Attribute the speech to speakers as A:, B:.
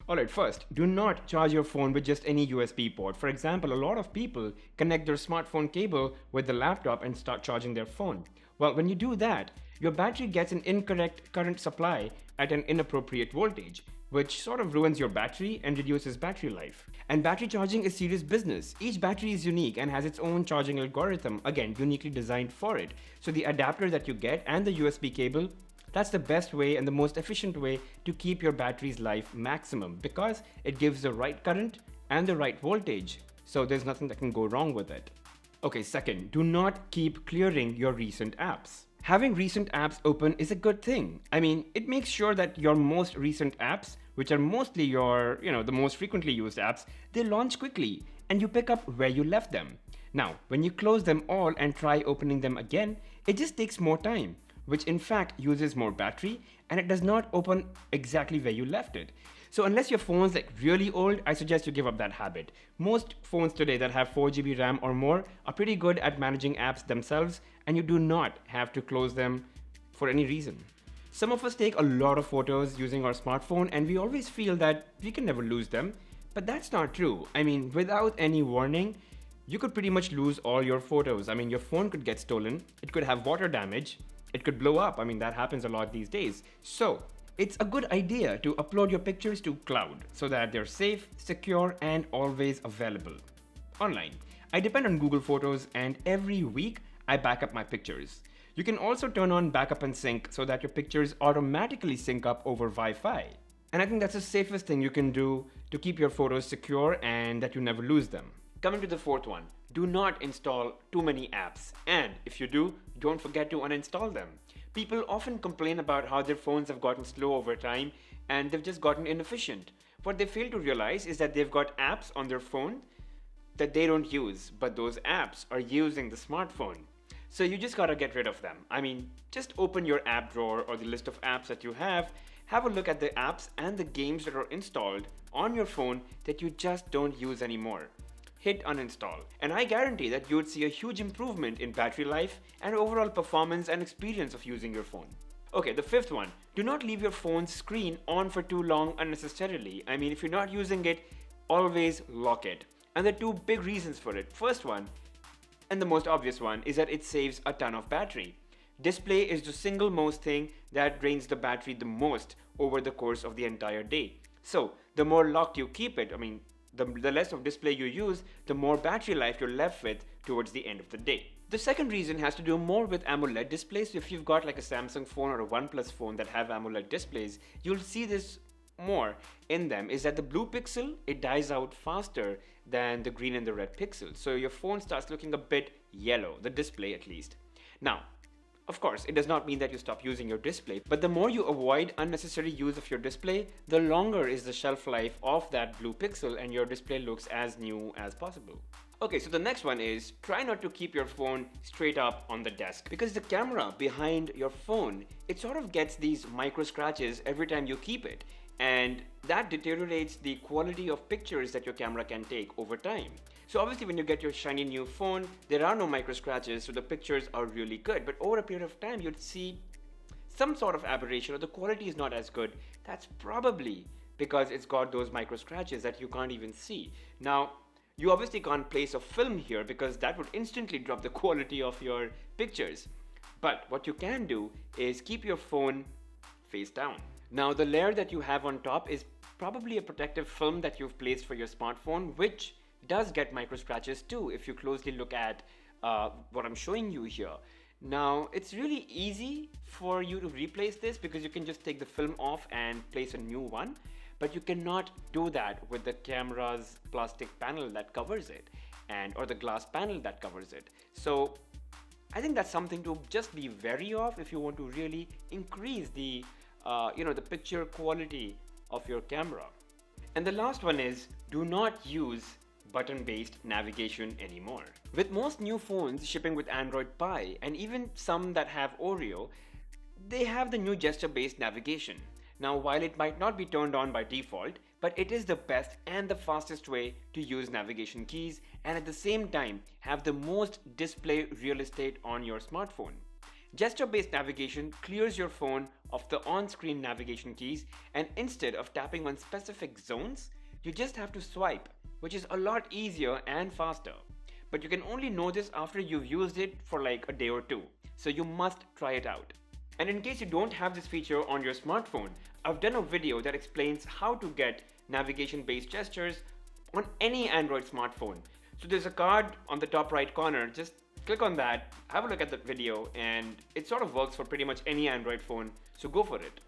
A: Alright, first, do not charge your phone with just any USB port. For example, a lot of people connect their smartphone cable with the laptop and start charging their phone. Well, when you do that, your battery gets an incorrect current supply at an inappropriate voltage, which sort of ruins your battery and reduces battery life. And battery charging is serious business. Each battery is unique and has its own charging algorithm, again, uniquely designed for it. So the adapter that you get and the USB cable, that's the best way and the most efficient way to keep your battery's life maximum because it gives the right current and the right voltage. So there's nothing that can go wrong with it. Okay, second, do not keep clearing your recent apps. Having recent apps open is a good thing. I mean, it makes sure that your most recent apps, which are mostly your, the most frequently used apps, they launch quickly and you pick up where you left them. Now, when you close them all and try opening them again, it just takes more time, which in fact uses more battery and it does not open exactly where you left it. So unless your phone's like really old, I suggest you give up that habit. Most phones today that have 4GB RAM or more are pretty good at managing apps themselves and you do not have to close them for any reason. Some of us take a lot of photos using our smartphone and we always feel that we can never lose them, but that's not true. I mean, without any warning, you could pretty much lose all your photos. I mean, your phone could get stolen, it could have water damage, it could blow up. I mean, that happens a lot these days. So it's a good idea to upload your pictures to cloud so that they're safe, secure, and always available online. I depend on Google Photos and every week I back up my pictures. You can also turn on backup and sync so that your pictures automatically sync up over Wi-Fi. And I think that's the safest thing you can do to keep your photos secure and that you never lose them. Coming to the fourth one, do not install too many apps. And if you do, don't forget to uninstall them. People often complain about how their phones have gotten slow over time and they've just gotten inefficient. What they fail to realize is that they've got apps on their phone that they don't use, but those apps are using the smartphone. So you just gotta get rid of them. I mean, just open your app drawer or the list of apps that you have a look at the apps and the games that are installed on your phone that you just don't use anymore. Hit uninstall, and I guarantee that you would see a huge improvement in battery life and overall performance and experience of using your phone. Okay, the fifth one, do not leave your phone's screen on for too long unnecessarily. I mean, if you're not using it, always lock it. And there are two big reasons for it. First one, and the most obvious one, is that it saves a ton of battery. Display is the single most thing that drains the battery the most over the course of the entire day. So the more locked you keep it, the less of display you use, the more battery life you're left with towards the end of the day. The second reason has to do more with AMOLED displays. If you've got like a Samsung phone or a OnePlus phone that have AMOLED displays, you'll see this more in them, is that the blue pixel, it dies out faster than the green and the red pixel. So your phone starts looking a bit yellow, the display at least. Now, of course, it does not mean that you stop using your display, but the more you avoid unnecessary use of your display, the longer is the shelf life of that blue pixel and your display looks as new as possible. Okay, so the next one is try not to keep your phone straight up on the desk because the camera behind your phone, it sort of gets these micro scratches every time you keep it, and that deteriorates the quality of pictures that your camera can take over time. So obviously when you get your shiny new phone, there are no micro scratches, so the pictures are really good. But over a period of time, you'd see some sort of aberration or the quality is not as good. That's probably because it's got those micro scratches that you can't even see. Now, you obviously can't place a film here because that would instantly drop the quality of your pictures. But what you can do is keep your phone face down. Now, the layer that you have on top is probably a protective film that you've placed for your smartphone, which does get micro scratches too if you closely look at what I'm showing you here. Now, it's really easy for you to replace this because you can just take the film off and place a new one, but you cannot do that with the camera's plastic panel that covers it or the glass panel that covers it. So I think that's something to just be wary of if you want to really increase the the picture quality of your camera. And the last one is do not use button-based navigation anymore. With most new phones shipping with Android Pie and even some that have Oreo, they have the new gesture-based navigation. Now, while it might not be turned on by default, but it is the best and the fastest way to use navigation keys and at the same time have the most display real estate on your smartphone. Gesture-based navigation clears your phone of the on-screen navigation keys, and instead of tapping on specific zones, you just have to swipe, which is a lot easier and faster. But you can only know this after you've used it for like a day or two, so you must try it out. And in case you don't have this feature on your smartphone, I've done a video that explains how to get navigation-based gestures on any Android smartphone. So there's a card on the top right corner, just click on that, have a look at that video, and it sort of works for pretty much any Android phone, so go for it.